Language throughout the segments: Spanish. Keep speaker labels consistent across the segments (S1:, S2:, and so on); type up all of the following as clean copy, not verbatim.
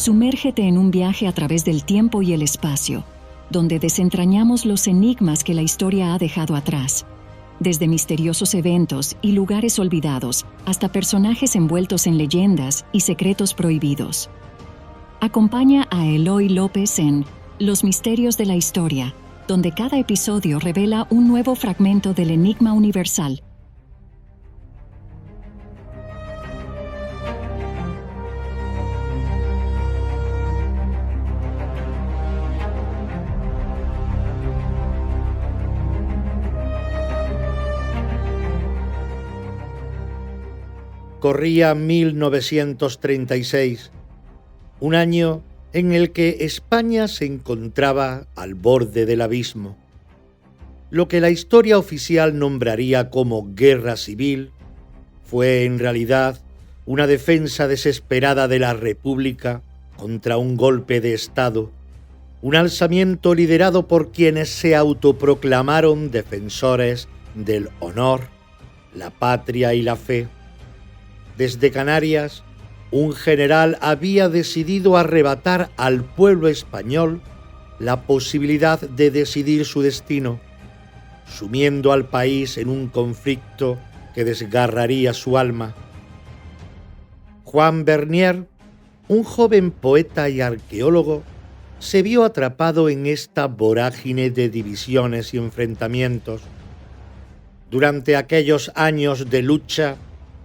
S1: Sumérgete en un viaje a través del tiempo y el espacio, donde desentrañamos los enigmas que la historia ha dejado atrás, desde misteriosos eventos y lugares olvidados hasta personajes envueltos en leyendas y secretos prohibidos. Acompaña a Eloy López en Los Misterios de la Historia, donde cada episodio revela un nuevo fragmento del enigma universal.
S2: Corría 1936, un año en el que España se encontraba al borde del abismo. Lo que la historia oficial nombraría como guerra civil fue en realidad una defensa desesperada de la República contra un golpe de Estado, un alzamiento liderado por quienes se autoproclamaron defensores del honor, la patria y la fe. Desde Canarias, un general había decidido arrebatar al pueblo español la posibilidad de decidir su destino, sumiendo al país en un conflicto que desgarraría su alma. Juan Bernier, un joven poeta y arqueólogo, se vio atrapado en esta vorágine de divisiones y enfrentamientos. Durante aquellos años de lucha,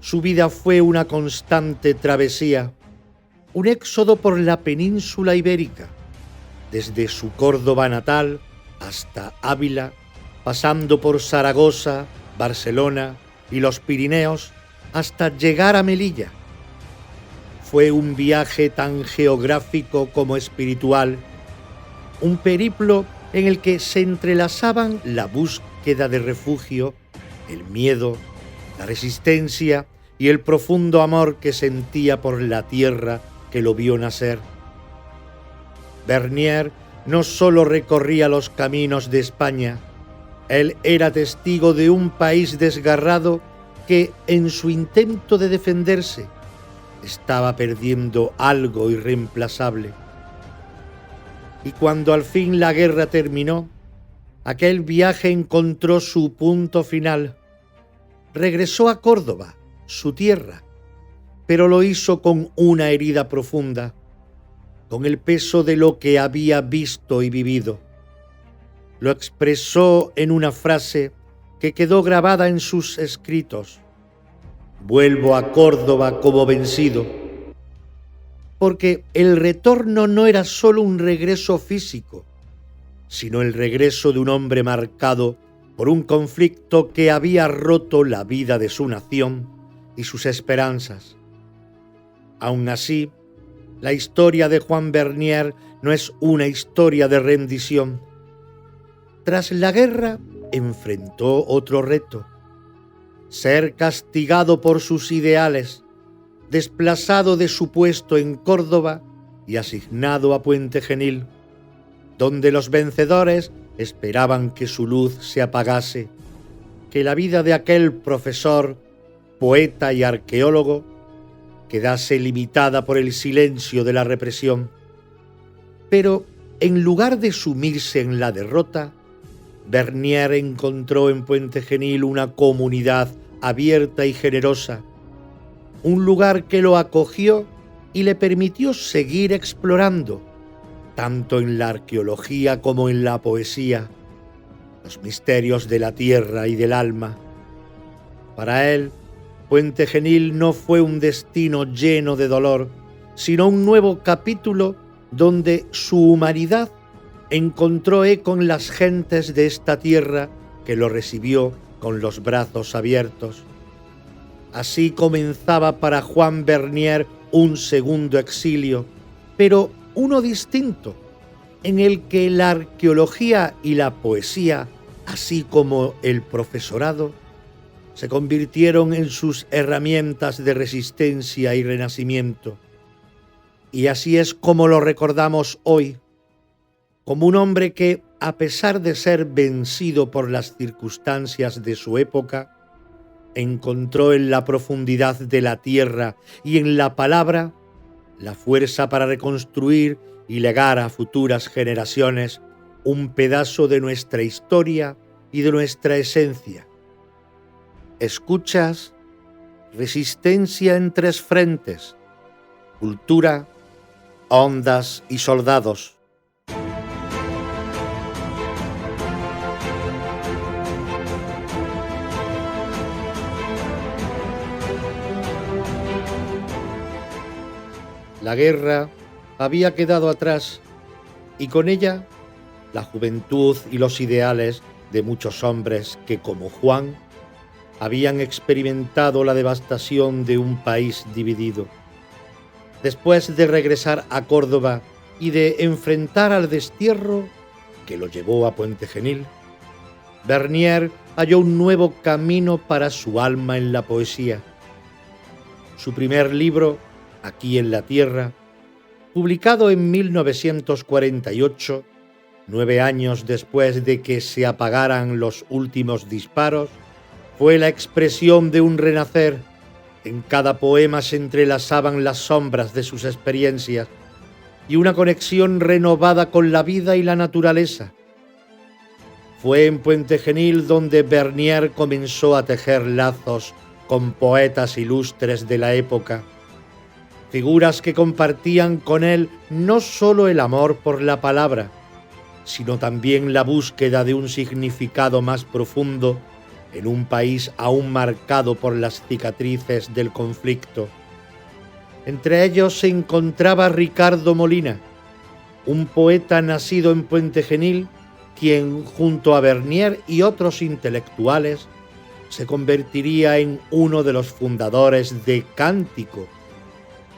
S2: su vida fue una constante travesía, un éxodo por la península ibérica, desde su Córdoba natal hasta Ávila, pasando por Zaragoza, Barcelona y los Pirineos hasta llegar a Melilla. Fue un viaje tan geográfico como espiritual, un periplo en el que se entrelazaban la búsqueda de refugio, el miedo, la resistencia y el profundo amor que sentía por la tierra que lo vio nacer. Bernier no solo recorría los caminos de España, él era testigo de un país desgarrado que, en su intento de defenderse, estaba perdiendo algo irreemplazable. Y cuando al fin la guerra terminó, aquel viaje encontró su punto final. Regresó a Córdoba, su tierra, pero lo hizo con una herida profunda, con el peso de lo que había visto y vivido. Lo expresó en una frase que quedó grabada en sus escritos: «Vuelvo a Córdoba como vencido», porque el retorno no era solo un regreso físico, sino el regreso de un hombre marcado por un conflicto que había roto la vida de su nación y sus esperanzas. Aun así, la historia de Juan Bernier no es una historia de rendición. Tras la guerra, enfrentó otro reto: ser castigado por sus ideales, desplazado de su puesto en Córdoba y asignado a Puente Genil, donde los vencedores esperaban que su luz se apagase, que la vida de aquel profesor, poeta y arqueólogo quedase limitada por el silencio de la represión. Pero en lugar de sumirse en la derrota, Bernier encontró en Puente Genil una comunidad abierta y generosa, un lugar que lo acogió y le permitió seguir explorando, tanto en la arqueología como en la poesía, los misterios de la tierra y del alma. Para él, Puente Genil no fue un destino lleno de dolor, sino un nuevo capítulo donde su humanidad encontró eco en las gentes de esta tierra que lo recibió con los brazos abiertos. Así comenzaba para Juan Bernier un segundo exilio, pero uno distinto, en el que la arqueología y la poesía, así como el profesorado, se convirtieron en sus herramientas de resistencia y renacimiento. Y así es como lo recordamos hoy, como un hombre que, a pesar de ser vencido por las circunstancias de su época, encontró en la profundidad de la tierra y en la palabra la fuerza para reconstruir y legar a futuras generaciones un pedazo de nuestra historia y de nuestra esencia. Escuchas Resistencia en tres frentes: cultura, ondas y soldados. La guerra había quedado atrás y con ella la juventud y los ideales de muchos hombres que, como Juan, habían experimentado la devastación de un país dividido. Después de regresar a Córdoba y de enfrentar al destierro que lo llevó a Puente Genil, Bernier halló un nuevo camino para su alma en la poesía. Su primer libro, Aquí en la Tierra, publicado en 1948, 9 años después de que se apagaran los últimos disparos, fue la expresión de un renacer. En cada poema se entrelazaban las sombras de sus experiencias y una conexión renovada con la vida y la naturaleza. Fue en Puente Genil donde Bernier comenzó a tejer lazos con poetas ilustres de la época, figuras que compartían con él no solo el amor por la palabra, sino también la búsqueda de un significado más profundo en un país aún marcado por las cicatrices del conflicto. Entre ellos se encontraba Ricardo Molina, un poeta nacido en Puente Genil, quien, junto a Bernier y otros intelectuales, se convertiría en uno de los fundadores de Cántico,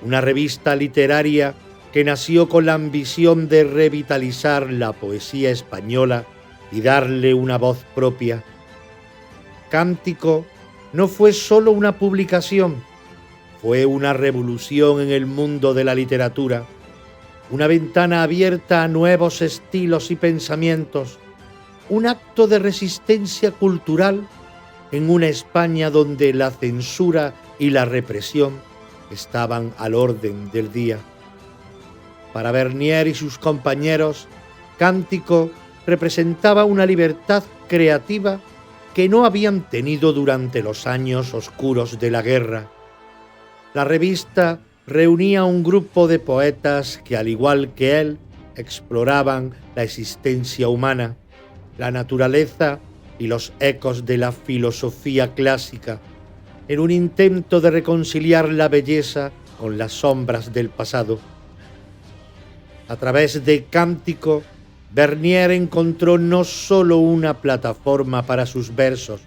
S2: una revista literaria que nació con la ambición de revitalizar la poesía española y darle una voz propia. Cántico no fue solo una publicación, fue una revolución en el mundo de la literatura, una ventana abierta a nuevos estilos y pensamientos, un acto de resistencia cultural en una España donde la censura y la represión estaban al orden del día. Para Bernier y sus compañeros, Cántico representaba una libertad creativa que no habían tenido durante los años oscuros de la guerra. La revista reunía a un grupo de poetas que, al igual que él, exploraban la existencia humana, la naturaleza y los ecos de la filosofía clásica, en un intento de reconciliar la belleza con las sombras del pasado. A través de Cántico, Bernier encontró no solo una plataforma para sus versos,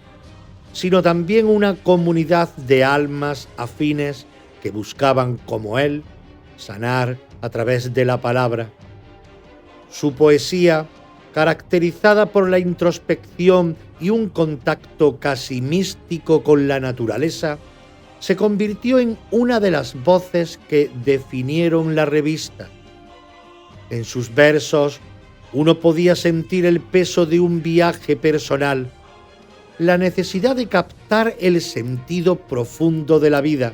S2: sino también una comunidad de almas afines que buscaban, como él, sanar a través de la palabra. Su poesía, caracterizada por la introspección y un contacto casi místico con la naturaleza, se convirtió en una de las voces que definieron la revista. En sus versos, uno podía sentir el peso de un viaje personal, la necesidad de captar el sentido profundo de la vida,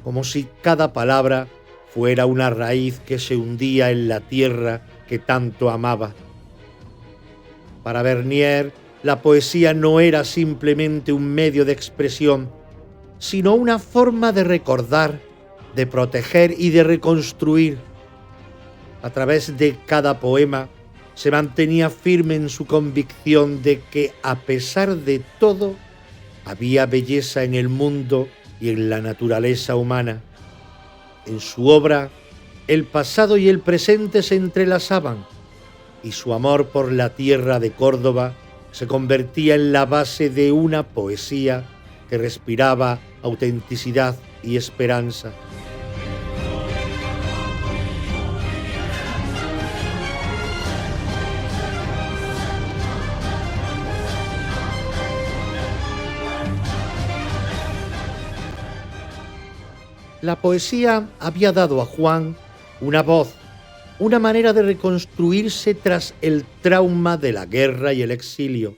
S2: como si cada palabra fuera una raíz que se hundía en la tierra que tanto amaba. Para Bernier, la poesía no era simplemente un medio de expresión, sino una forma de recordar, de proteger y de reconstruir. A través de cada poema se mantenía firme en su convicción de que, a pesar de todo, había belleza en el mundo y en la naturaleza humana. En su obra, el pasado y el presente se entrelazaban, y su amor por la tierra de Córdoba se convertía en la base de una poesía que respiraba autenticidad y esperanza. La poesía había dado a Juan una voz, una manera de reconstruirse tras el trauma de la guerra y el exilio.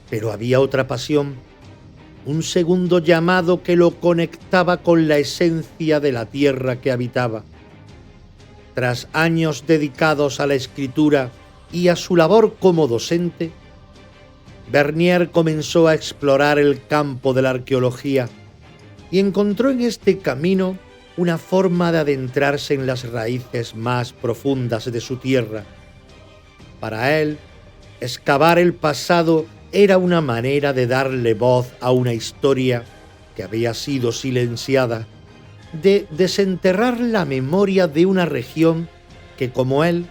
S2: Pero había otra pasión, un segundo llamado que lo conectaba con la esencia de la tierra que habitaba. Tras años dedicados a la escritura y a su labor como docente, Bernier comenzó a explorar el campo de la arqueología y encontró en este camino una forma de adentrarse en las raíces más profundas de su tierra. Para él, excavar el pasado era una manera de darle voz a una historia que había sido silenciada, de desenterrar la memoria de una región que, como él,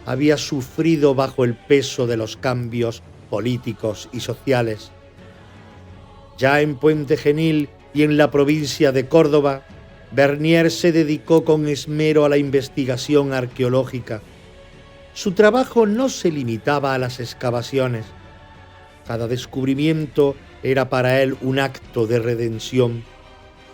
S2: había sufrido bajo el peso de los cambios políticos y sociales. Ya en Puente Genil y en la provincia de Córdoba, Bernier se dedicó con esmero a la investigación arqueológica. Su trabajo no se limitaba a las excavaciones. Cada descubrimiento era para él un acto de redención,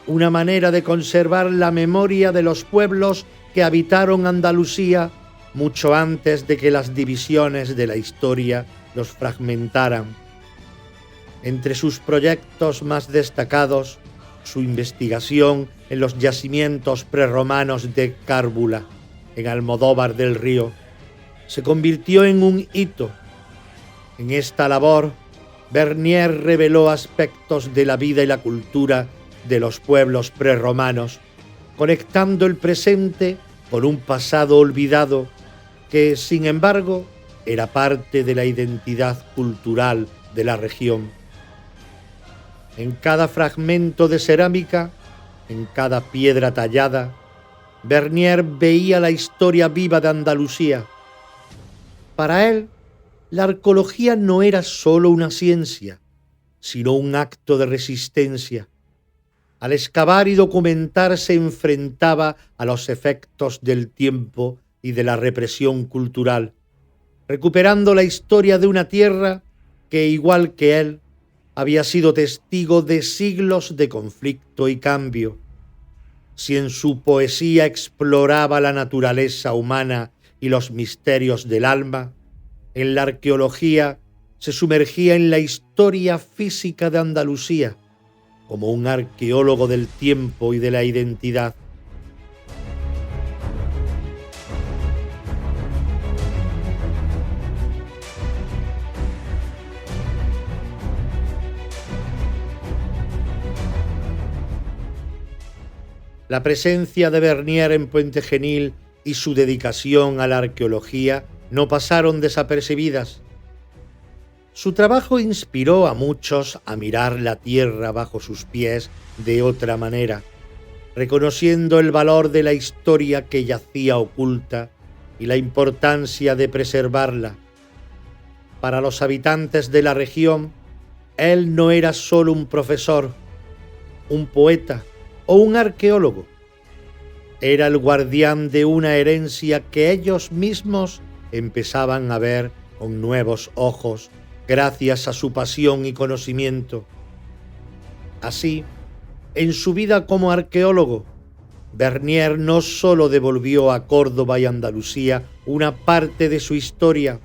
S2: una manera de conservar la memoria de los pueblos que habitaron Andalucía mucho antes de que las divisiones de la historia los fragmentaran. Entre sus proyectos más destacados, su investigación en los yacimientos prerromanos de Cárbula, en Almodóvar del Río, se convirtió en un hito. En esta labor, Bernier reveló aspectos de la vida y la cultura de los pueblos prerromanos, conectando el presente con un pasado olvidado que, sin embargo, era parte de la identidad cultural de la región. En cada fragmento de cerámica, en cada piedra tallada, Bernier veía la historia viva de Andalucía. Para él, la arqueología no era solo una ciencia, sino un acto de resistencia. Al excavar y documentar se enfrentaba a los efectos del tiempo y de la represión cultural, recuperando la historia de una tierra que, igual que él, había sido testigo de siglos de conflicto y cambio. Si en su poesía exploraba la naturaleza humana y los misterios del alma, en la arqueología se sumergía en la historia física de Andalucía, como un arqueólogo del tiempo y de la identidad. La presencia de Bernier en Puente Genil y su dedicación a la arqueología no pasaron desapercibidas. Su trabajo inspiró a muchos a mirar la tierra bajo sus pies de otra manera, reconociendo el valor de la historia que yacía oculta y la importancia de preservarla. Para los habitantes de la región, él no era solo un profesor, un poeta o un arqueólogo. Era el guardián de una herencia que ellos mismos empezaban a ver con nuevos ojos gracias a su pasión y conocimiento. Así, en su vida como arqueólogo, Bernier no solo devolvió a Córdoba y Andalucía una parte de su historia,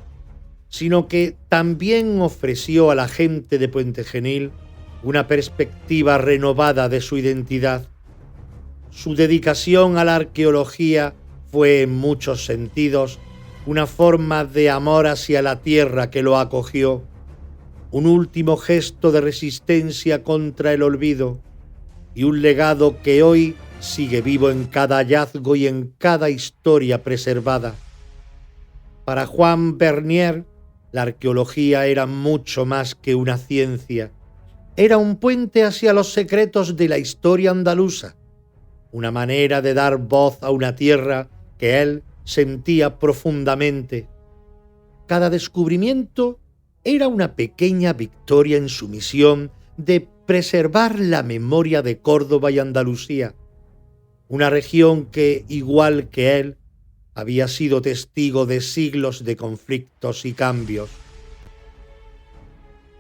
S2: sino que también ofreció a la gente de Puente Genil una perspectiva renovada de su identidad. Su dedicación a la arqueología fue en muchos sentidos una forma de amor hacia la tierra que lo acogió, un último gesto de resistencia contra el olvido y un legado que hoy sigue vivo en cada hallazgo y en cada historia preservada. Para Juan Bernier, la arqueología era mucho más que una ciencia. Era un puente hacia los secretos de la historia andaluza, una manera de dar voz a una tierra que él sentía profundamente. Cada descubrimiento era una pequeña victoria en su misión de preservar la memoria de Córdoba y Andalucía, una región que, igual que él, había sido testigo de siglos de conflictos y cambios.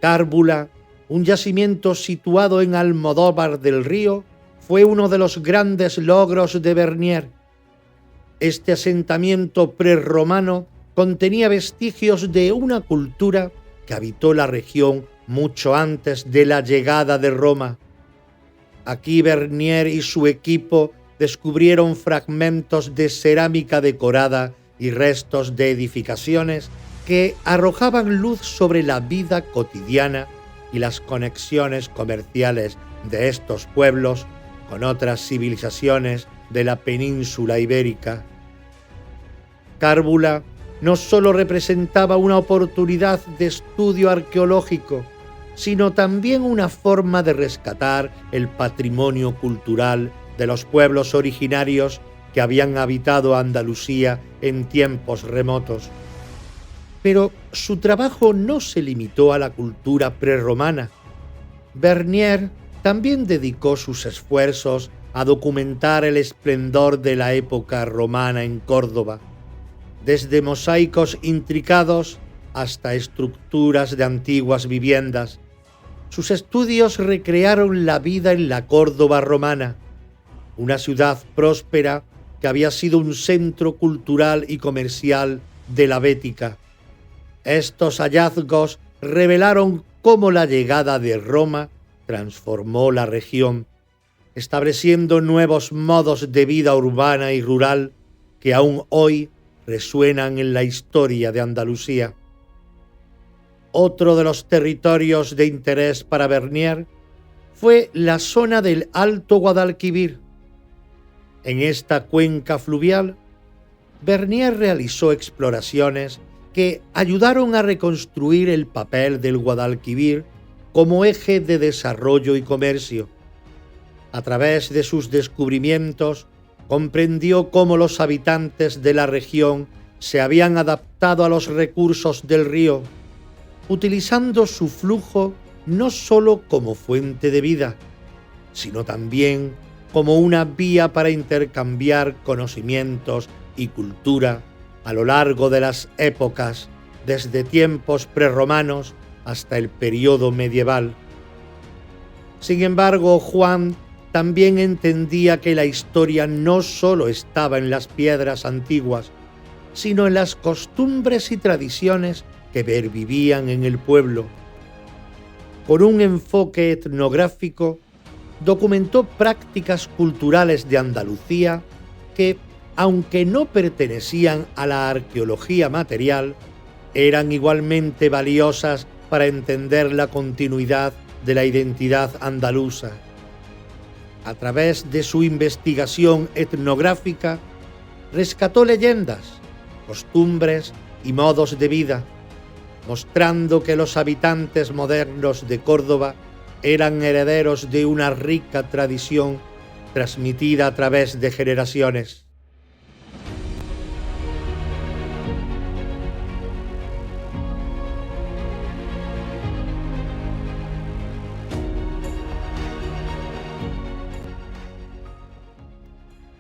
S2: Cárbula, un yacimiento situado en Almodóvar del Río, fue uno de los grandes logros de Bernier. Este asentamiento prerromano contenía vestigios de una cultura que habitó la región mucho antes de la llegada de Roma. Aquí Bernier y su equipo descubrieron fragmentos de cerámica decorada y restos de edificaciones que arrojaban luz sobre la vida cotidiana y las conexiones comerciales de estos pueblos con otras civilizaciones de la península ibérica. Cárbula no solo representaba una oportunidad de estudio arqueológico, sino también una forma de rescatar el patrimonio cultural de los pueblos originarios que habían habitado Andalucía en tiempos remotos. Pero su trabajo no se limitó a la cultura prerromana. Bernier también dedicó sus esfuerzos a documentar el esplendor de la época romana en Córdoba, desde mosaicos intricados hasta estructuras de antiguas viviendas. Sus estudios recrearon la vida en la Córdoba romana, una ciudad próspera que había sido un centro cultural y comercial de la Bética. Estos hallazgos revelaron cómo la llegada de Roma transformó la región, estableciendo nuevos modos de vida urbana y rural que aún hoy resuenan en la historia de Andalucía. Otro de los territorios de interés para Bernier fue la zona del Alto Guadalquivir. En esta cuenca fluvial, Bernier realizó exploraciones que ayudaron a reconstruir el papel del Guadalquivir como eje de desarrollo y comercio. A través de sus descubrimientos, comprendió cómo los habitantes de la región se habían adaptado a los recursos del río, utilizando su flujo no solo como fuente de vida, sino también como una vía para intercambiar conocimientos y cultura a lo largo de las épocas, desde tiempos prerromanos hasta el periodo medieval. Sin embargo, Juan también entendía que la historia no solo estaba en las piedras antiguas, sino en las costumbres y tradiciones que pervivían en el pueblo. Con un enfoque etnográfico, documentó prácticas culturales de Andalucía que, aunque no pertenecían a la arqueología material, eran igualmente valiosas para entender la continuidad de la identidad andaluza. A través de su investigación etnográfica, rescató leyendas, costumbres y modos de vida, mostrando que los habitantes modernos de Córdoba eran herederos de una rica tradición transmitida a través de generaciones.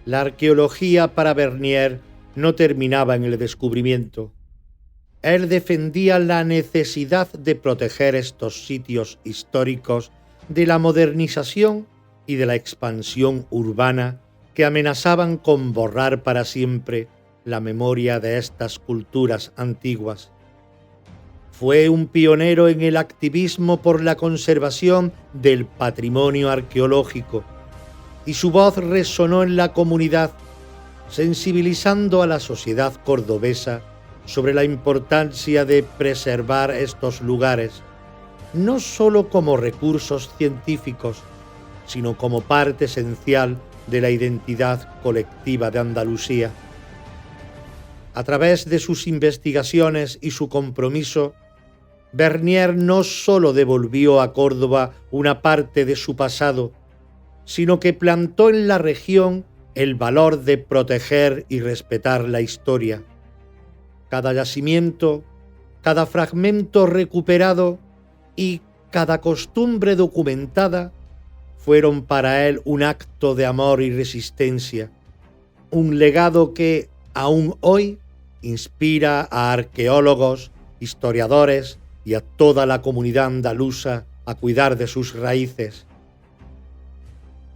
S2: La arqueología para Bernier no terminaba en el descubrimiento. Él defendía la necesidad de proteger estos sitios históricos de la modernización y de la expansión urbana que amenazaban con borrar para siempre la memoria de estas culturas antiguas. Fue un pionero en el activismo por la conservación del patrimonio arqueológico, y su voz resonó en la comunidad, sensibilizando a la sociedad cordobesa sobre la importancia de preservar estos lugares, no solo como recursos científicos, sino como parte esencial de la identidad colectiva de Andalucía. A través de sus investigaciones y su compromiso, Bernier no solo devolvió a Córdoba una parte de su pasado, sino que plantó en la región el valor de proteger y respetar la historia. Cada yacimiento, cada fragmento recuperado y cada costumbre documentada fueron para él un acto de amor y resistencia, un legado que, aún hoy, inspira a arqueólogos, historiadores y a toda la comunidad andaluza a cuidar de sus raíces.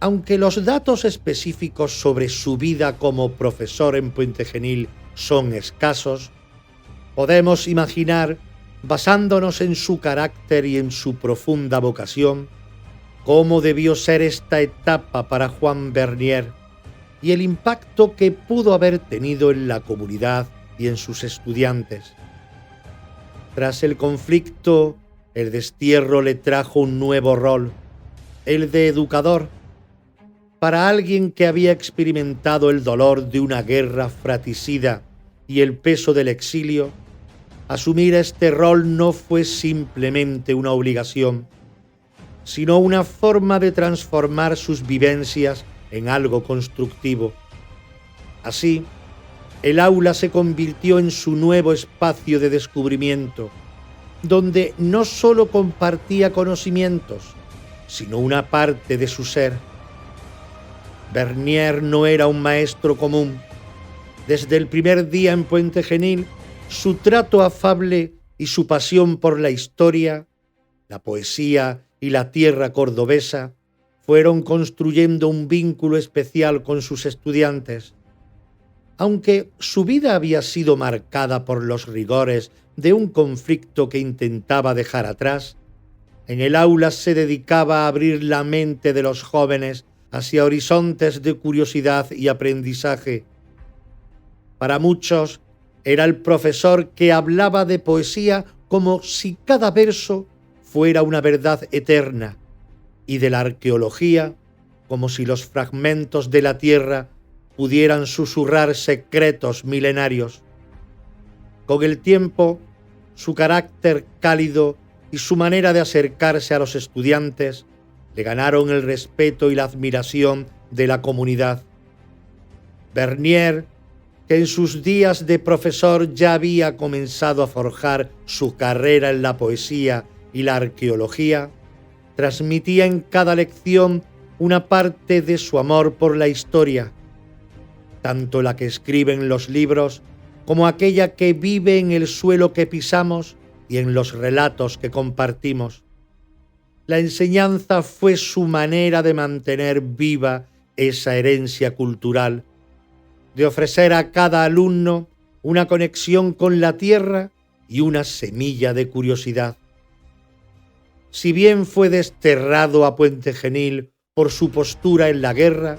S2: Aunque los datos específicos sobre su vida como profesor en Puente Genil son escasos, podemos imaginar basándonos en su carácter y en su profunda vocación, cómo debió ser esta etapa para Juan Vernier y el impacto que pudo haber tenido en la comunidad y en sus estudiantes. Tras el conflicto, el destierro le trajo un nuevo rol, el de educador. Para alguien que había experimentado el dolor de una guerra fratricida y el peso del exilio, asumir este rol no fue simplemente una obligación, sino una forma de transformar sus vivencias en algo constructivo. Así, el aula se convirtió en su nuevo espacio de descubrimiento, donde no solo compartía conocimientos, sino una parte de su ser. Vernier no era un maestro común. Desde el primer día en Puente Genil, su trato afable y su pasión por la historia, la poesía y la tierra cordobesa fueron construyendo un vínculo especial con sus estudiantes. Aunque su vida había sido marcada por los rigores de un conflicto que intentaba dejar atrás, en el aula se dedicaba a abrir la mente de los jóvenes hacia horizontes de curiosidad y aprendizaje. Para muchos, era el profesor que hablaba de poesía como si cada verso fuera una verdad eterna, y de la arqueología como si los fragmentos de la tierra pudieran susurrar secretos milenarios. Con el tiempo, su carácter cálido y su manera de acercarse a los estudiantes le ganaron el respeto y la admiración de la comunidad. Vernier, que en sus días de profesor ya había comenzado a forjar su carrera en la poesía y la arqueología, transmitía en cada lección una parte de su amor por la historia, tanto la que escribe en los libros como aquella que vive en el suelo que pisamos y en los relatos que compartimos. La enseñanza fue su manera de mantener viva esa herencia cultural, de ofrecer a cada alumno una conexión con la tierra y una semilla de curiosidad. Si bien fue desterrado a Puente Genil por su postura en la guerra,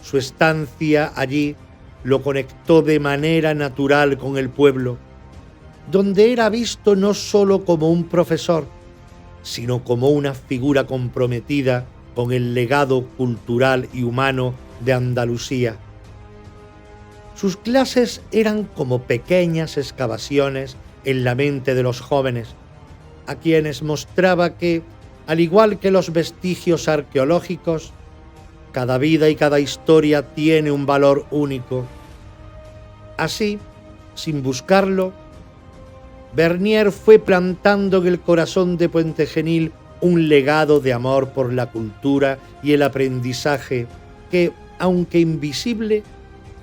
S2: su estancia allí lo conectó de manera natural con el pueblo, donde era visto no solo como un profesor, sino como una figura comprometida con el legado cultural y humano de Andalucía. Sus clases eran como pequeñas excavaciones en la mente de los jóvenes, a quienes mostraba que, al igual que los vestigios arqueológicos, cada vida y cada historia tiene un valor único. Así, sin buscarlo, Vernier fue plantando en el corazón de Puente Genil un legado de amor por la cultura y el aprendizaje que, aunque invisible,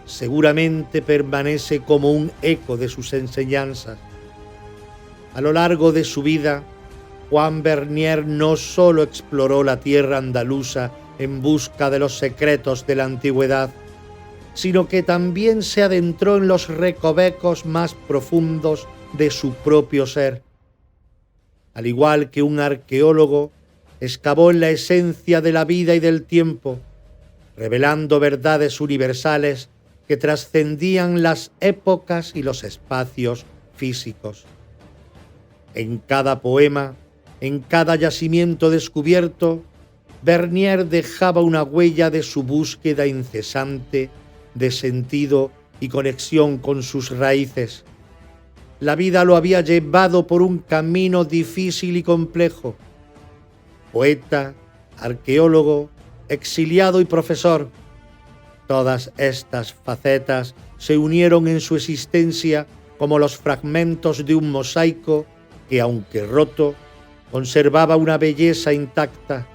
S2: seguramente permanece como un eco de sus enseñanzas. A lo largo de su vida, Juan Vernier no solo exploró la tierra andaluza en busca de los secretos de la antigüedad, sino que también se adentró en los recovecos más profundos de su propio ser. Al igual que un arqueólogo, excavó en la esencia de la vida y del tiempo, revelando verdades universales que trascendían las épocas y los espacios físicos. En cada poema, en cada yacimiento descubierto, Vernier dejaba una huella de su búsqueda incesante de sentido y conexión con sus raíces. La vida lo había llevado por un camino difícil y complejo. Poeta, arqueólogo, exiliado y profesor, todas estas facetas se unieron en su existencia como los fragmentos de un mosaico que, aunque roto, conservaba una belleza intacta.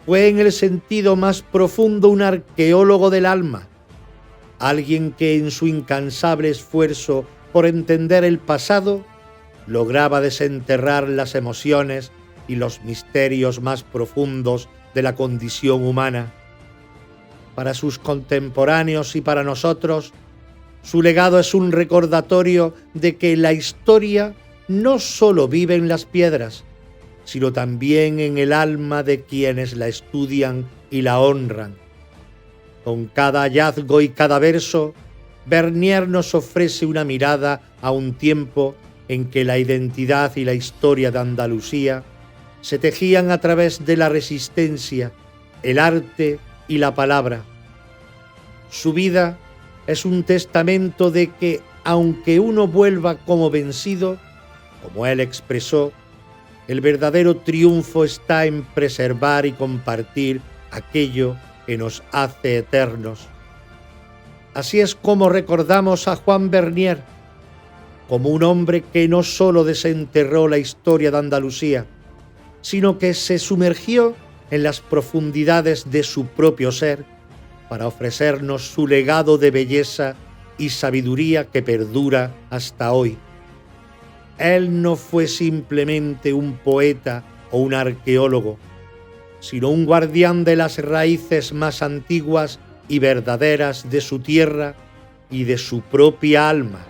S2: Fue en el sentido más profundo un arqueólogo del alma, alguien que en su incansable esfuerzo por entender el pasado lograba desenterrar las emociones y los misterios más profundos de la condición humana. Para sus contemporáneos y para nosotros, su legado es un recordatorio de que la historia no solo vive en las piedras, sino también en el alma de quienes la estudian y la honran. Con cada hallazgo y cada verso, Vernier nos ofrece una mirada a un tiempo en que la identidad y la historia de Andalucía se tejían a través de la resistencia, el arte y la palabra. Su vida es un testamento de que, aunque uno vuelva como vencido, como él expresó, el verdadero triunfo está en preservar y compartir aquello que nos hace eternos. Así es como recordamos a Juan Vernier, como un hombre que no solo desenterró la historia de Andalucía, sino que se sumergió en las profundidades de su propio ser para ofrecernos su legado de belleza y sabiduría que perdura hasta hoy. Él no fue simplemente un poeta o un arqueólogo, sino un guardián de las raíces más antiguas y verdaderas de su tierra y de su propia alma.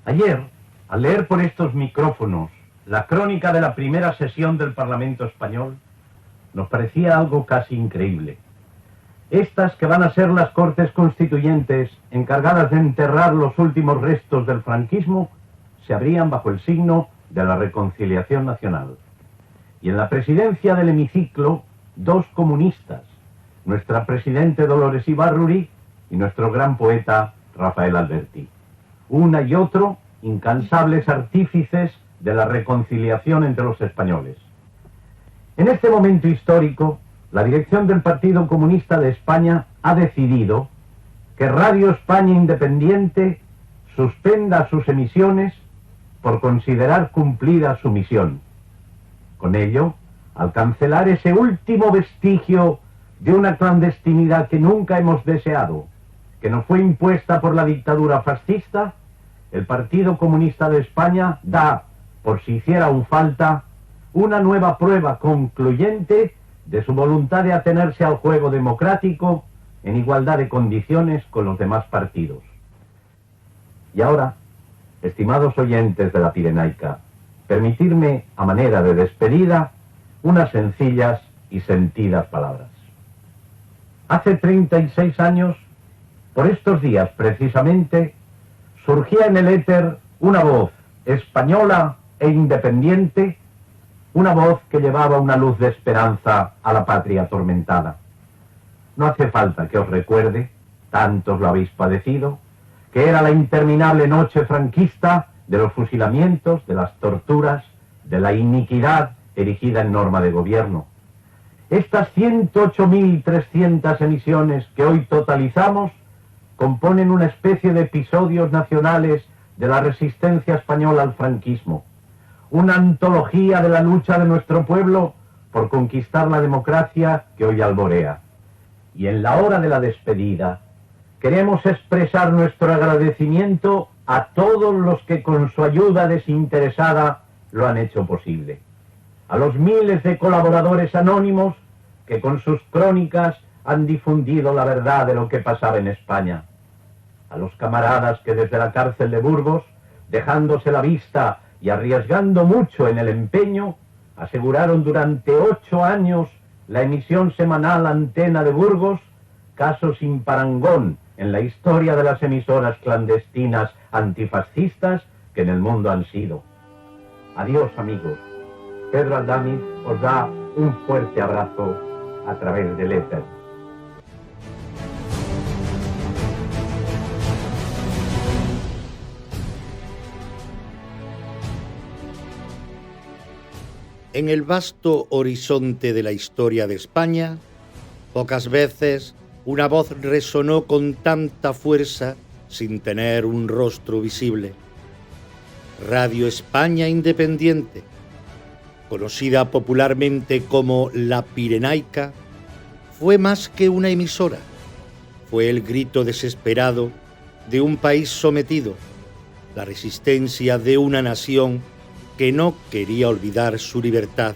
S3: Ayer, al leer por estos micrófonos la crónica de la primera sesión del Parlamento Español, nos parecía algo casi increíble. Estas que van a ser las Cortes Constituyentes encargadas de enterrar los últimos restos del franquismo se abrían bajo el signo de la reconciliación nacional. Y en la presidencia del hemiciclo, dos comunistas, nuestra presidente Dolores Ibárruri y nuestro gran poeta Rafael Alberti. Una y otro incansables artífices de la reconciliación entre los españoles. En este momento histórico, la dirección del Partido Comunista de España ha decidido que Radio España Independiente suspenda sus emisiones por considerar cumplida su misión. Con ello, al cancelar ese último vestigio de una clandestinidad que nunca hemos deseado, que nos fue impuesta por la dictadura fascista, el Partido Comunista de España da, por si hiciera aún falta, una nueva prueba concluyente de su voluntad de atenerse al juego democrático en igualdad de condiciones con los demás partidos. Y ahora, estimados oyentes de la Pirenaica, permitidme, a manera de despedida, unas sencillas y sentidas palabras. Hace 36 años, por estos días precisamente, surgía en el éter una voz española e independiente, una voz que llevaba una luz de esperanza a la patria atormentada. No hace falta que os recuerde, tantos lo habéis padecido, que era la interminable noche franquista de los fusilamientos, de las torturas, de la iniquidad erigida en norma de gobierno. Estas 108.300 emisiones que hoy totalizamos componen una especie de episodios nacionales de la resistencia española al franquismo, una antología de la lucha de nuestro pueblo por conquistar la democracia que hoy alborea. Y en la hora de la despedida, queremos expresar nuestro agradecimiento a todos los que con su ayuda desinteresada lo han hecho posible. A los miles de colaboradores anónimos que con sus crónicas han difundido la verdad de lo que pasaba en España. A los camaradas que desde la cárcel de Burgos, dejándose la vista y arriesgando mucho en el empeño, aseguraron durante 8 años la emisión semanal Antena de Burgos, caso sin parangón en la historia de las emisoras clandestinas antifascistas que en el mundo han sido. Adiós, amigos. Pedro Aldamiz os da un fuerte abrazo a través del éter.
S2: En el vasto horizonte de la historia de España, pocas veces una voz resonó con tanta fuerza sin tener un rostro visible. Radio España Independiente, conocida popularmente como La Pirenaica, fue más que una emisora. Fue el grito desesperado de un país sometido, la resistencia de una nación que no quería olvidar su libertad.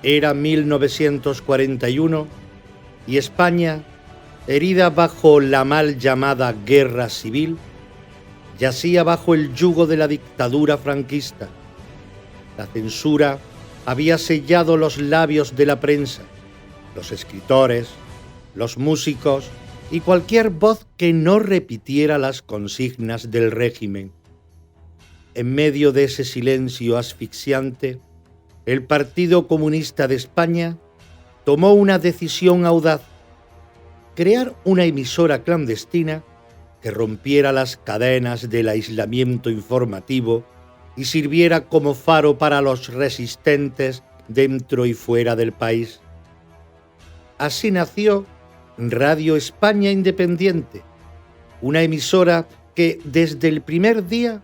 S2: Era 1941 y España, herida bajo la mal llamada guerra civil, yacía bajo el yugo de la dictadura franquista. La censura había sellado los labios de la prensa, los escritores, los músicos y cualquier voz que no repitiera las consignas del régimen. En medio de ese silencio asfixiante, el Partido Comunista de España tomó una decisión audaz: crear una emisora clandestina que rompiera las cadenas del aislamiento informativo y sirviera como faro para los resistentes dentro y fuera del país. Así nació Radio España Independiente, una emisora que desde el primer día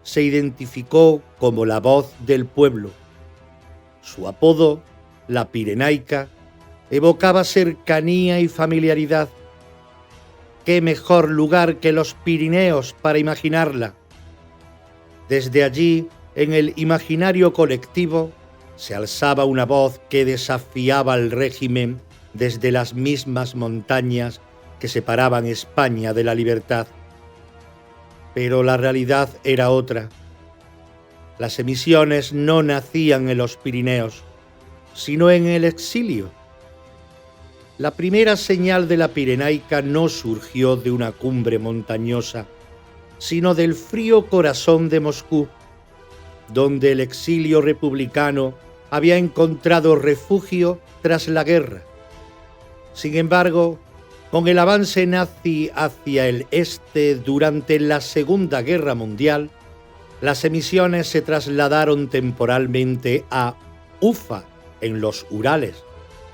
S2: se identificó como la voz del pueblo. Su apodo, La Pirenaica, evocaba cercanía y familiaridad. ¿Qué mejor lugar que los Pirineos para imaginarla? Desde allí, en el imaginario colectivo, se alzaba una voz que desafiaba al régimen desde las mismas montañas que separaban España de la libertad. Pero la realidad era otra. Las emisiones no nacían en los Pirineos, sino en el exilio. La primera señal de La Pirenaica no surgió de una cumbre montañosa, sino del frío corazón de Moscú, donde el exilio republicano había encontrado refugio tras la guerra. Sin embargo, con el avance nazi hacia el este durante la Segunda Guerra Mundial, las emisiones se trasladaron temporalmente a Ufa, en los Urales,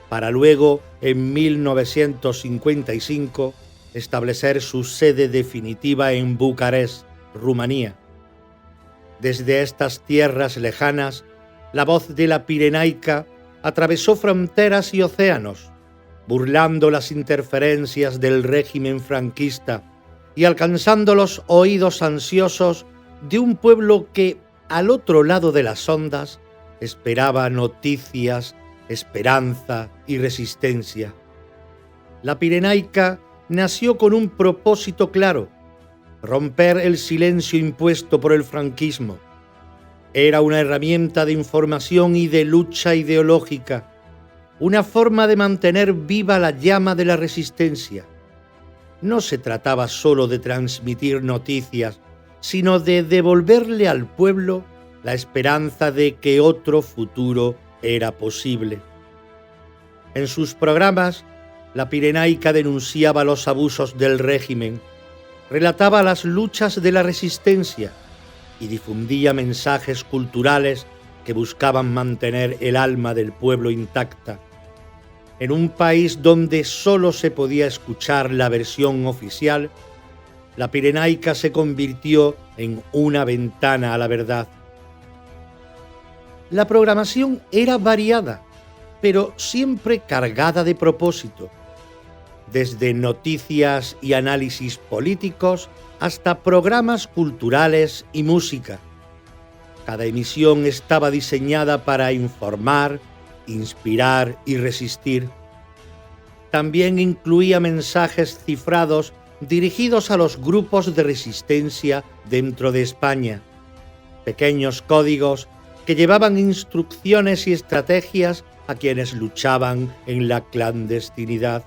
S2: para luego, en 1955, establecer su sede definitiva en Bucarest, Rumanía. Desde estas tierras lejanas, la voz de La Pirenaica atravesó fronteras y océanos, burlando las interferencias del régimen franquista y alcanzando los oídos ansiosos de un pueblo que, al otro lado de las ondas, esperaba noticias, esperanza y resistencia. La Pirenaica nació con un propósito claro: romper el silencio impuesto por el franquismo. Era una herramienta de información y de lucha ideológica, una forma de mantener viva la llama de la resistencia. No se trataba solo de transmitir noticias, sino de devolverle al pueblo la esperanza de que otro futuro era posible. En sus programas, La Pirenaica denunciaba los abusos del régimen, relataba las luchas de la resistencia y difundía mensajes culturales que buscaban mantener el alma del pueblo intacta. En un país donde solo se podía escuchar la versión oficial, La Pirenaica se convirtió en una ventana a la verdad. La programación era variada, pero siempre cargada de propósito. Desde noticias y análisis políticos hasta programas culturales y música. Cada emisión estaba diseñada para informar, inspirar y resistir. También incluía mensajes cifrados dirigidos a los grupos de resistencia dentro de España, pequeños códigos que llevaban instrucciones y estrategias a a quienes luchaban en la clandestinidad.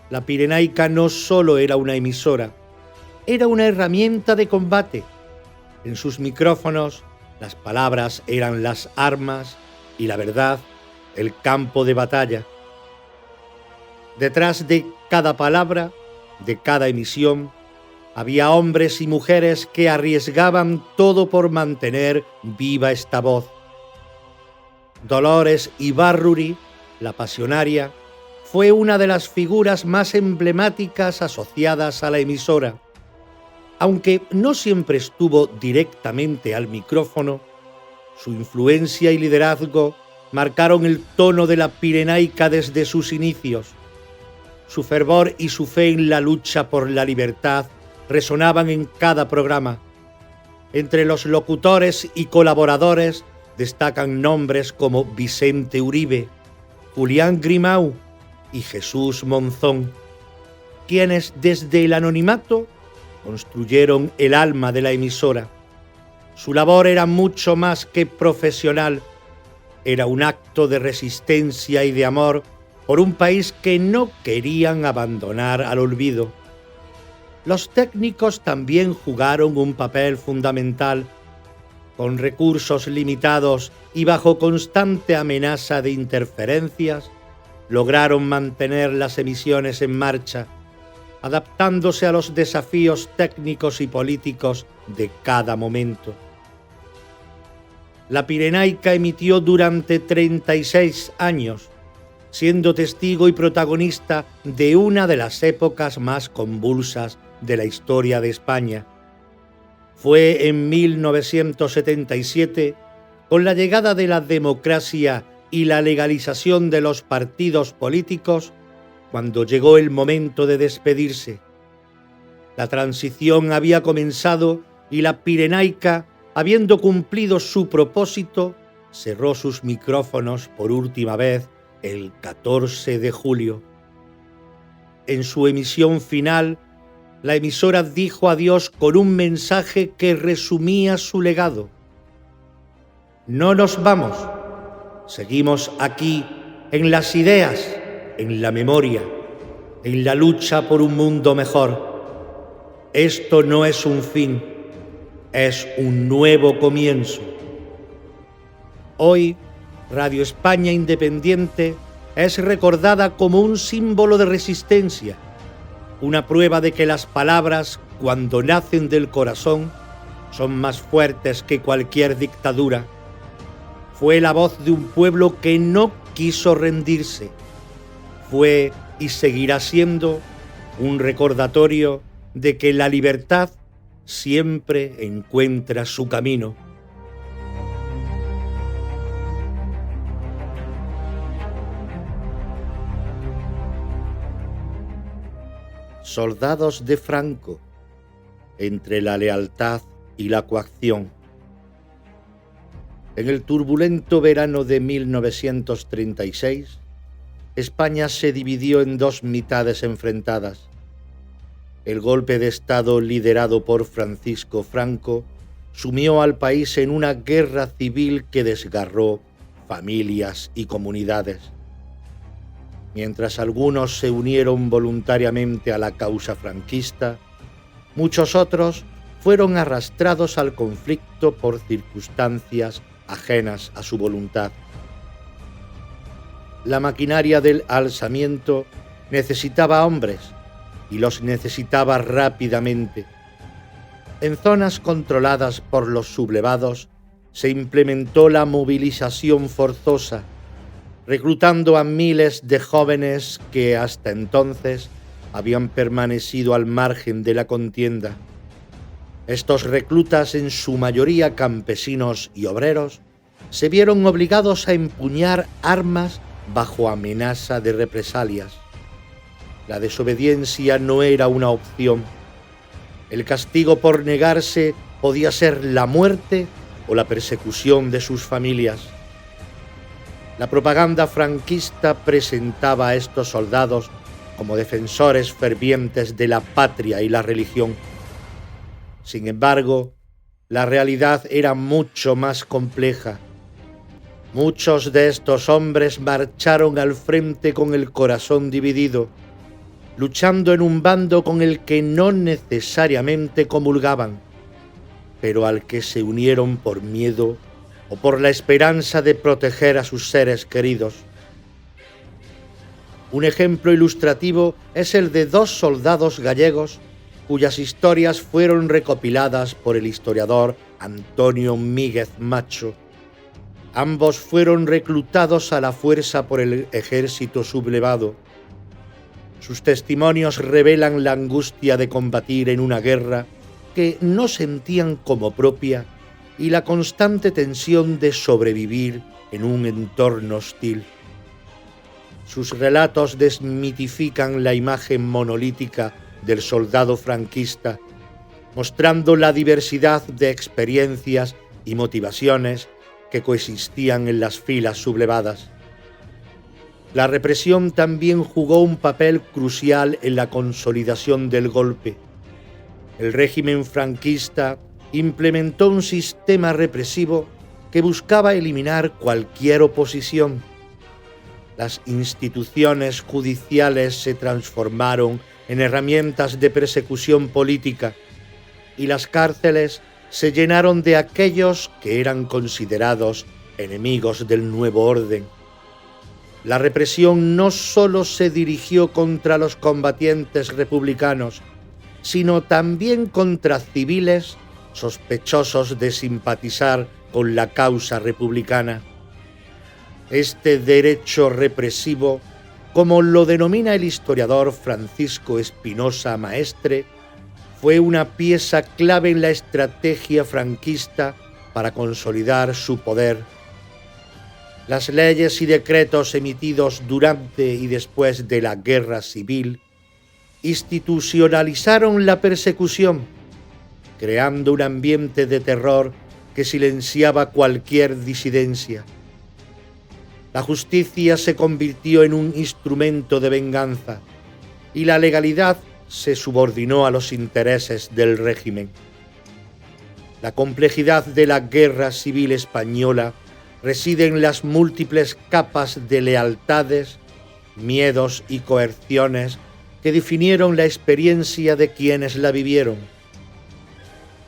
S2: La Pirenaica no solo era una emisora, era una herramienta de combate. En sus micrófonos, las palabras eran las armas y la verdad, el campo de batalla. Detrás de cada palabra, de cada emisión, había hombres y mujeres que arriesgaban todo por mantener viva esta voz. Dolores Ibárruri, la pasionaria, fue una de las figuras más emblemáticas asociadas a la emisora. Aunque no siempre estuvo directamente al micrófono, su influencia y liderazgo marcaron el tono de la Pirenaica desde sus inicios. Su fervor y su fe en la lucha por la libertad resonaban en cada programa. Entre los locutores y colaboradores destacan nombres como Vicente Uribe, Julián Grimau y Jesús Monzón, quienes desde el anonimato construyeron el alma de la emisora. Su labor era mucho más que profesional, era un acto de resistencia y de amor por un país que no querían abandonar al olvido. Los técnicos también jugaron un papel fundamental. Con recursos limitados y bajo constante amenaza de interferencias, lograron mantener las emisiones en marcha, adaptándose a los desafíos técnicos y políticos de cada momento. La Pirenaica emitió durante 36 años, siendo testigo y protagonista de una de las épocas más convulsas de la historia de España. Fue en 1977, con la llegada de la democracia y la legalización de los partidos políticos, cuando llegó el momento de despedirse. La transición había comenzado y la Pirenaica, habiendo cumplido su propósito, cerró sus micrófonos por última vez el 14 de julio. En su emisión final, la emisora dijo adiós con un mensaje que resumía su legado. No nos vamos, seguimos aquí en las ideas, en la memoria, en la lucha por un mundo mejor. Esto no es un fin, es un nuevo comienzo. Hoy, Radio España Independiente es recordada como un símbolo de resistencia, una prueba de que las palabras, cuando nacen del corazón, son más fuertes que cualquier dictadura. Fue la voz de un pueblo que no quiso rendirse. Fue y seguirá siendo un recordatorio de que la libertad siempre encuentra su camino. Soldados de Franco, entre la lealtad y la coacción. En el turbulento verano de 1936, España se dividió en dos mitades enfrentadas. El golpe de Estado liderado por Francisco Franco sumió al país en una guerra civil que desgarró familias y comunidades. Mientras algunos se unieron voluntariamente a la causa franquista, muchos otros fueron arrastrados al conflicto por circunstancias ajenas a su voluntad. La maquinaria del alzamiento necesitaba hombres y los necesitaba rápidamente. En zonas controladas por los sublevados se implementó la movilización forzosa, reclutando a miles de jóvenes que hasta entonces habían permanecido al margen de la contienda. Estos reclutas, en su mayoría campesinos y obreros, se vieron obligados a empuñar armas bajo amenaza de represalias. La desobediencia no era una opción. El castigo por negarse podía ser la muerte o la persecución de sus familias. La propaganda franquista presentaba a estos soldados como defensores fervientes de la patria y la religión. Sin embargo, la realidad era mucho más compleja. Muchos de estos hombres marcharon al frente con el corazón dividido, luchando en un bando con el que no necesariamente comulgaban, pero al que se unieron por miedo o por la esperanza de proteger a sus seres queridos. Un ejemplo ilustrativo es el de dos soldados gallegos cuyas historias fueron recopiladas por el historiador Antonio Míguez Macho. Ambos fueron reclutados a la fuerza por el ejército sublevado. Sus testimonios revelan la angustia de combatir en una guerra que no sentían como propia y la constante tensión de sobrevivir en un entorno hostil. Sus relatos desmitifican la imagen monolítica del soldado franquista, mostrando la diversidad de experiencias y motivaciones que coexistían en las filas sublevadas. La represión también jugó un papel crucial en la consolidación del golpe. El régimen franquista implementó un sistema represivo que buscaba eliminar cualquier oposición. Las instituciones judiciales se transformaron en herramientas de persecución política y las cárceles se llenaron de aquellos que eran considerados enemigos del nuevo orden. La represión no solo se dirigió contra los combatientes republicanos, sino también contra civiles sospechosos de simpatizar con la causa republicana. Este derecho represivo, como lo denomina el historiador Francisco Espinosa Maestre, fue una pieza clave en la estrategia franquista para consolidar su poder. Las leyes y decretos emitidos durante y después de la Guerra Civil institucionalizaron la persecución, creando un ambiente de terror que silenciaba cualquier disidencia. La justicia se convirtió en un instrumento de venganza y la legalidad se subordinó a los intereses del régimen. La complejidad de la Guerra Civil Española reside en las múltiples capas de lealtades, miedos y coerciones que definieron la experiencia de quienes la vivieron.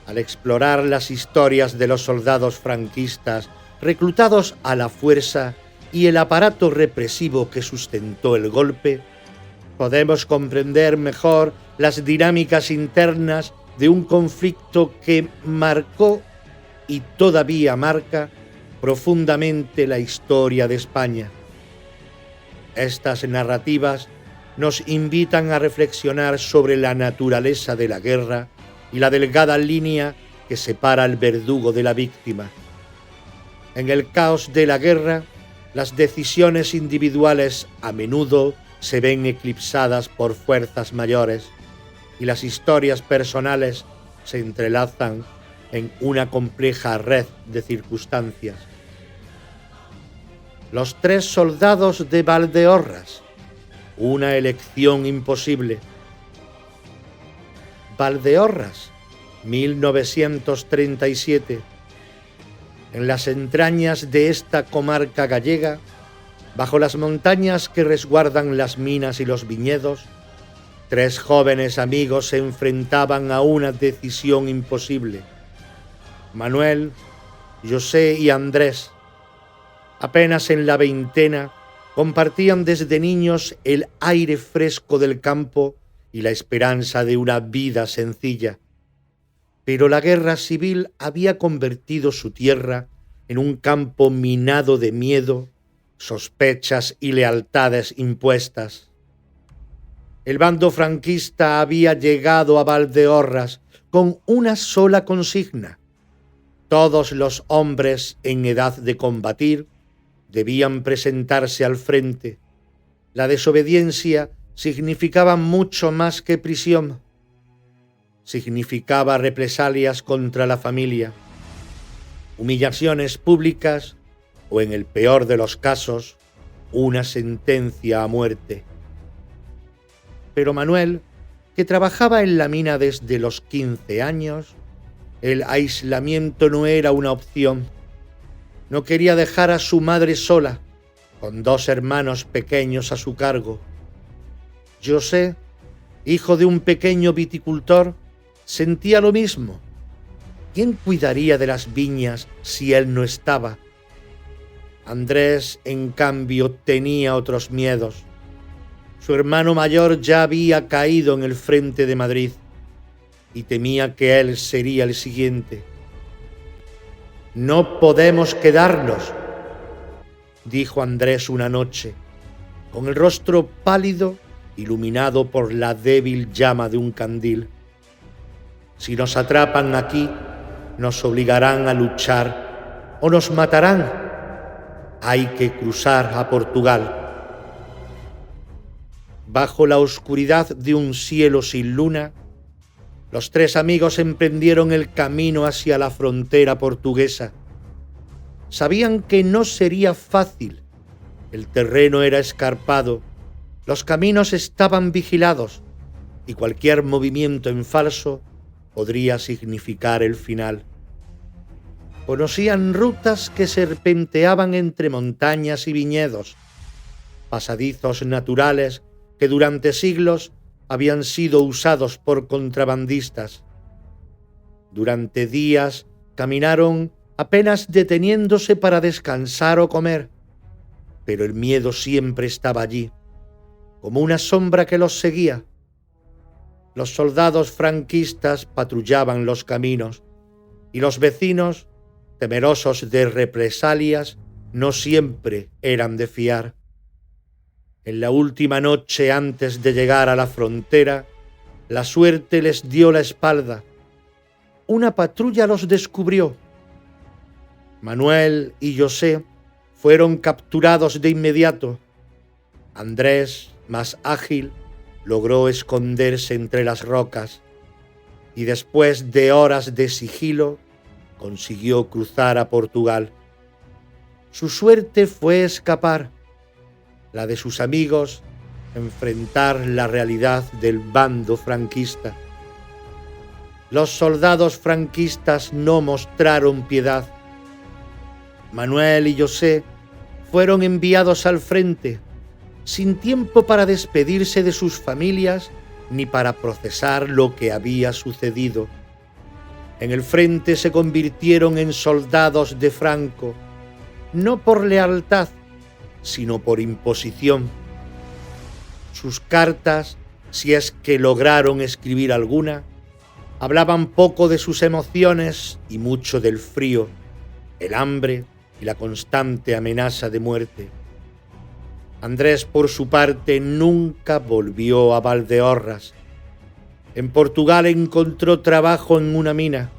S2: Al explorar las historias de los soldados franquistas reclutados a la fuerza y el aparato represivo que sustentó el golpe, podemos comprender mejor las dinámicas internas de un conflicto que marcó y todavía marca profundamente la historia de España. Estas narrativas nos invitan a reflexionar sobre la naturaleza de la guerra y la delgada línea que separa al verdugo de la víctima. En el caos de la guerra, las decisiones individuales a menudo se ven eclipsadas por fuerzas mayores y las historias personales se entrelazan en una compleja red de circunstancias. Los tres soldados de Valdeorras, una elección imposible. Valdeorras, 1937. En las entrañas de esta comarca gallega, bajo las montañas que resguardan las minas y los viñedos, tres jóvenes amigos se enfrentaban a una decisión imposible. Manuel, José y Andrés, apenas en la veintena, compartían desde niños el aire fresco del campo y la esperanza de una vida sencilla. Pero la guerra civil había convertido su tierra en un campo minado de miedo, sospechas y lealtades impuestas. El bando franquista había llegado a Valdeorras con una sola consigna: todos los hombres en edad de combatir debían presentarse al frente. La desobediencia significaba mucho más que prisión. Significaba represalias contra la familia, humillaciones públicas o, en el peor de los casos, una sentencia a muerte. Pero Manuel, que trabajaba en la mina desde los 15 años, el aislamiento no era una opción. No quería dejar a su madre sola, con 2 hermanos pequeños a su cargo. José, hijo de un pequeño viticultor, sentía lo mismo. ¿Quién cuidaría de las viñas si él no estaba? Andrés, en cambio, tenía otros miedos. Su hermano mayor ya había caído en el frente de Madrid y temía que él sería el siguiente. «No podemos quedarnos», dijo Andrés una noche, con el rostro pálido, iluminado por la débil llama de un candil. «Si nos atrapan aquí, nos obligarán a luchar o nos matarán. Hay que cruzar a Portugal». Bajo la oscuridad de un cielo sin luna, los 3 amigos emprendieron el camino hacia la frontera portuguesa. Sabían que no sería fácil. El terreno era escarpado, los caminos estaban vigilados y cualquier movimiento en falso podría significar el final. Conocían rutas que serpenteaban entre montañas y viñedos, pasadizos naturales que durante siglos habían sido usados por contrabandistas. Durante días caminaron apenas deteniéndose para descansar o comer, pero el miedo siempre estaba allí, como una sombra que los seguía. Los soldados franquistas patrullaban los caminos y los vecinos, temerosos de represalias, no siempre eran de fiar. En la última noche antes de llegar a la frontera, la suerte les dio la espalda. Una patrulla los descubrió. Manuel y José fueron capturados de inmediato. Andrés, más ágil, logró esconderse entre las rocas y después de horas de sigilo consiguió cruzar a Portugal. Su suerte fue escapar, la de sus amigos enfrentar la realidad del bando franquista. Los soldados franquistas no mostraron piedad. Manuel y José fueron enviados al frente, sin tiempo para despedirse de sus familias ni para procesar lo que había sucedido. En el frente se convirtieron en soldados de Franco, no por lealtad, sino por imposición. Sus cartas, si es que lograron escribir alguna, hablaban poco de sus emociones y mucho del frío, el hambre y la constante amenaza de muerte. Andrés, por su parte, nunca volvió a Valdeorras. En Portugal encontró trabajo en una mina,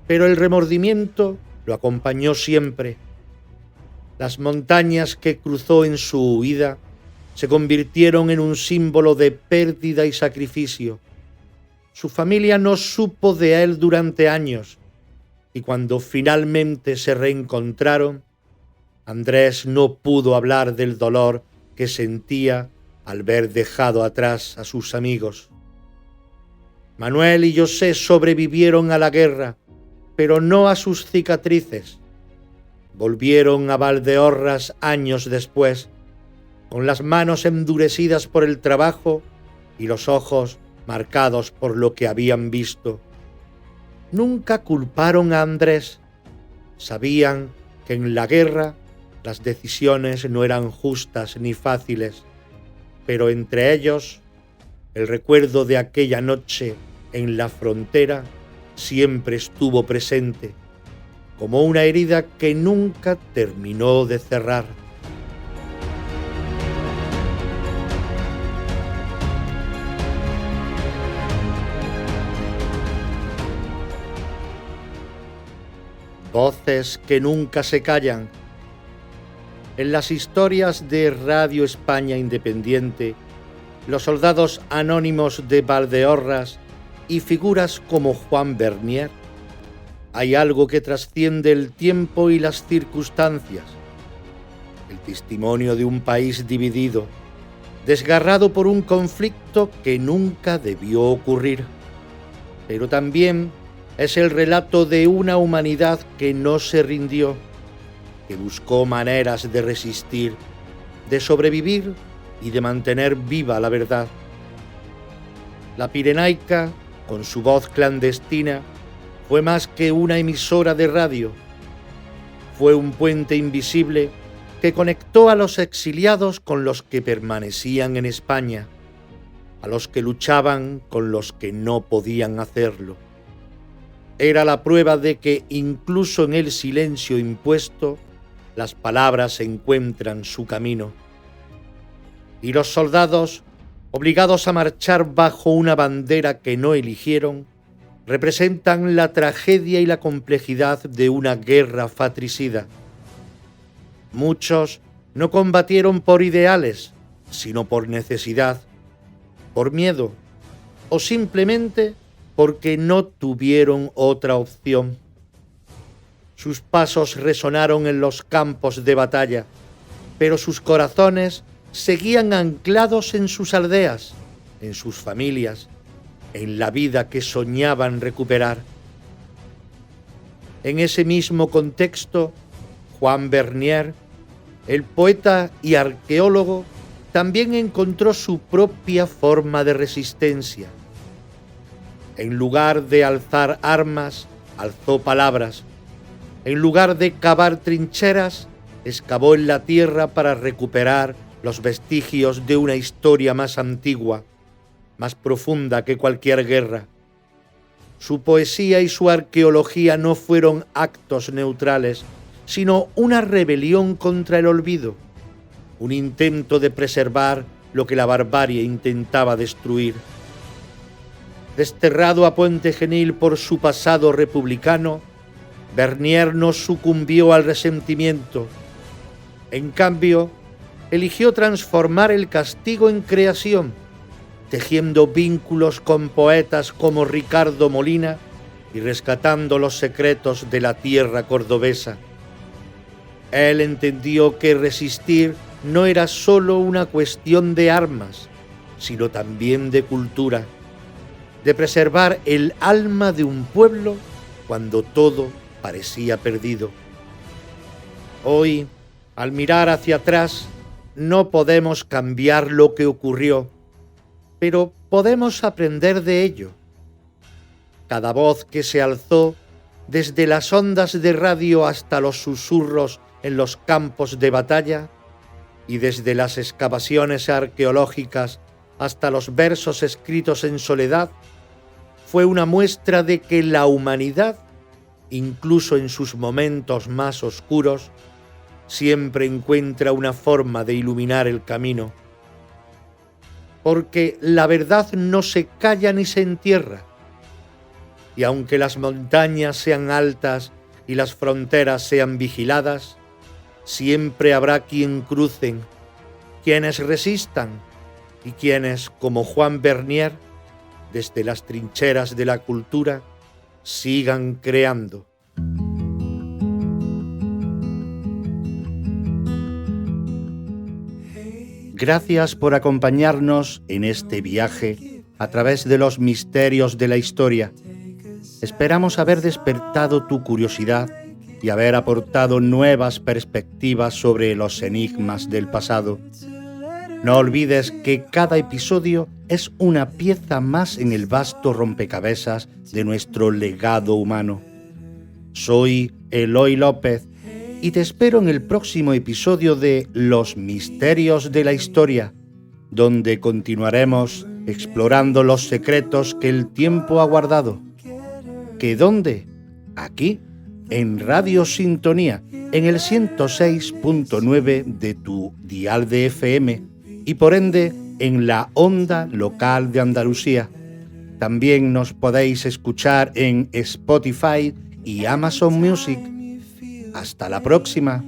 S2: pero el remordimiento lo acompañó siempre. Las montañas que cruzó en su huida se convirtieron en un símbolo de pérdida y sacrificio. Su familia no supo de él durante años, y cuando finalmente se reencontraron, Andrés no pudo hablar del dolor que sentía al ver dejado atrás a sus amigos. Manuel y José sobrevivieron a la guerra, pero no a sus cicatrices. Volvieron a Valdeorras años después, con las manos endurecidas por el trabajo y los ojos marcados por lo que habían visto. Nunca culparon a Andrés. Sabían que en la guerra las decisiones no eran justas ni fáciles, pero entre ellos el recuerdo de aquella noche en la frontera siempre estuvo presente, como una herida que nunca terminó de cerrar. Voces que nunca se callan. En las historias de Radio España Independiente, los soldados anónimos de Valdeorras y figuras como Juan Bernier, hay algo que trasciende el tiempo y las circunstancias. El testimonio de un país dividido, desgarrado por un conflicto que nunca debió ocurrir, pero también es el relato de una humanidad que no se rindió, que buscó maneras de resistir, de sobrevivir y de mantener viva la verdad. La Pirenaica, con su voz clandestina, fue más que una emisora de radio. Fue un puente invisible que conectó a los exiliados con los que permanecían en España, a los que luchaban con los que no podían hacerlo. Era la prueba de que incluso en el silencio impuesto, las palabras encuentran su camino. Y los soldados, obligados a marchar bajo una bandera que no eligieron, representan la tragedia y la complejidad de una guerra fratricida. Muchos no combatieron por ideales, sino por necesidad, por miedo o simplemente porque no tuvieron otra opción. Sus pasos resonaron en los campos de batalla, pero sus corazones seguían anclados en sus aldeas, en sus familias, en la vida que soñaban recuperar. En ese mismo contexto, Juan Bernier, el poeta y arqueólogo, también encontró su propia forma de resistencia. En lugar de alzar armas, alzó palabras. En lugar de cavar trincheras, excavó en la tierra para recuperar los vestigios de una historia más antigua, más profunda que cualquier guerra. Su poesía y su arqueología no fueron actos neutrales, sino una rebelión contra el olvido, un intento de preservar lo que la barbarie intentaba destruir. Desterrado a Puente Genil por su pasado republicano, Bernier no sucumbió al resentimiento. En cambio, eligió transformar el castigo en creación, tejiendo vínculos con poetas como Ricardo Molina y rescatando los secretos de la tierra cordobesa. Él entendió que resistir no era solo una cuestión de armas, sino también de cultura, de preservar el alma de un pueblo cuando todo parecía perdido. Hoy, al mirar hacia atrás, no podemos cambiar lo que ocurrió, pero podemos aprender de ello. Cada voz que se alzó, desde las ondas de radio hasta los susurros en los campos de batalla, y desde las excavaciones arqueológicas hasta los versos escritos en soledad, fue una muestra de que la humanidad, incluso en sus momentos más oscuros, siempre encuentra una forma de iluminar el camino. Porque la verdad no se calla ni se entierra. Y aunque las montañas sean altas y las fronteras sean vigiladas, siempre habrá quien crucen, quienes resistan y quienes, como Juan Bernier, desde las trincheras de la cultura, sigan creando. Gracias por acompañarnos en este viaje a través de los misterios de la historia. Esperamos haber despertado tu curiosidad y haber aportado nuevas perspectivas sobre los enigmas del pasado. No olvides que cada episodio es una pieza más en el vasto rompecabezas de nuestro legado humano. Soy Eloy López y te espero en el próximo episodio de Los Misterios de la Historia, donde continuaremos explorando los secretos que el tiempo ha guardado. ¿Que dónde? Aquí, en Radio Sintonía, en el 106.9 de tu dial de FM y por ende en la onda local de Andalucía. También nos podéis escuchar en Spotify y Amazon Music. Hasta la próxima.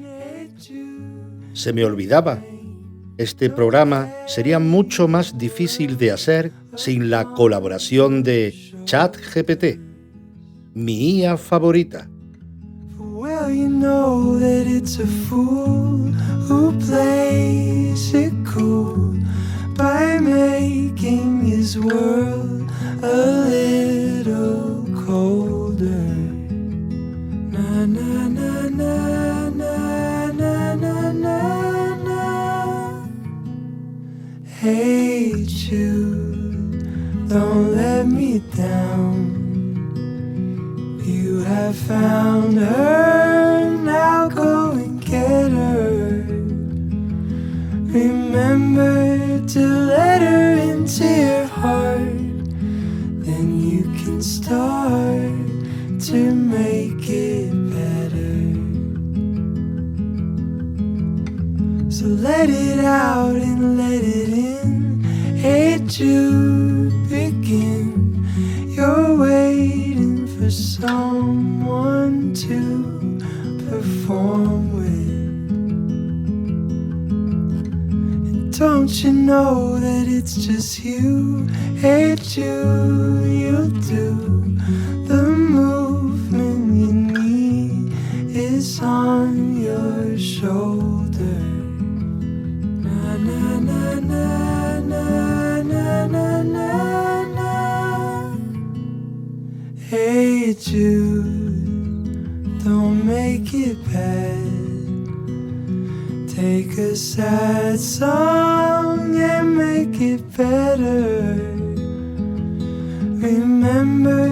S2: Se me olvidaba, este programa sería mucho más difícil de hacer sin la colaboración de ChatGPT, mi IA favorita.
S4: Well, you know that it's a fool who plays it cool by making his world a little colder. Na na na na na. I found her, now go and get her. Remember to let her into your heart, then you can start to make it better. So let it out and let it in. Hey Jude, begin. You're waiting for someone to perform with. And don't you know that it's just you? Hey Jude, you do. The movement you need is on your shoulder. Na na na na na na na na na. Hey Jude, don't make it bad. Take a sad song and make it better. Remember